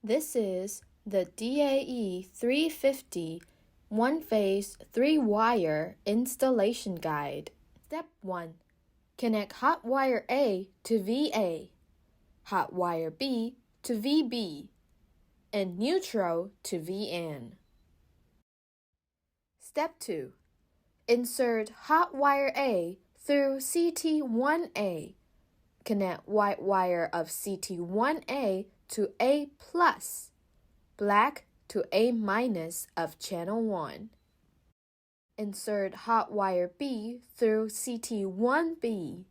This is the DAE 350 one-phase 3-wire installation guide. Step 1. Connect hot wire A to VA, hot wire B to VB, and neutral to VN. Step 2. Insert hot wire A through CT1A. Connect white wire of CT1A to A+, black to A- of channel 1. Insert hot wire B through CT1B.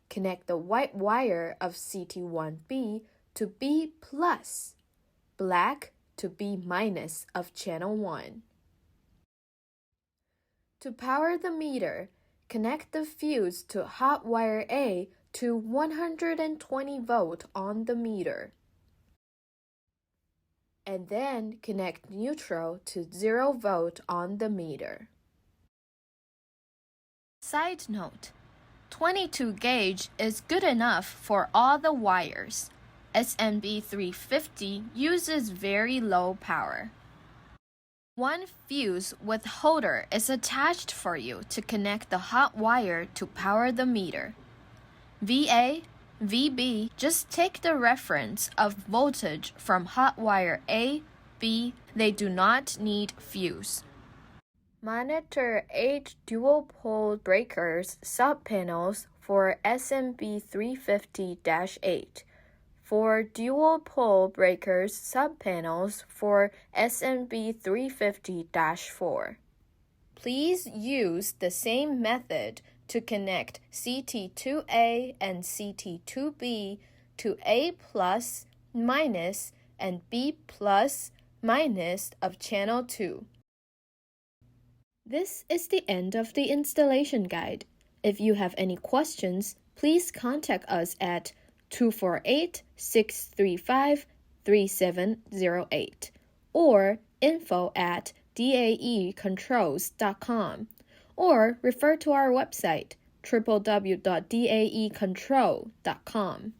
Connect the white wire of CT1B to B+, black to B- of channel 1. To power the meter, connect the fuse to hot wire A to 120 volt on the meter, and then connect neutral to 0 volt on the meter. Side note: 22 gauge is good enough for all the wires. SMB350 uses very low power. One fuse with holder is attached for you to connect the hot wire to power the meter. VA, VB, just take the reference of voltage from hot wire A, B. They do not need fuse. Monitor 8 dual-pole breakers sub-panels for SMB350-8. 4 dual-pole breakers sub-panels for SMB350-4. Please use the same method to connect CT2A and CT2B to A+, minus, and B+, minus of channel 2. This is the end of the installation guide. If you have any questions, please contact us at 248-635-3708 or info@daecontrols.com, or refer to our website www.daecontrol.com.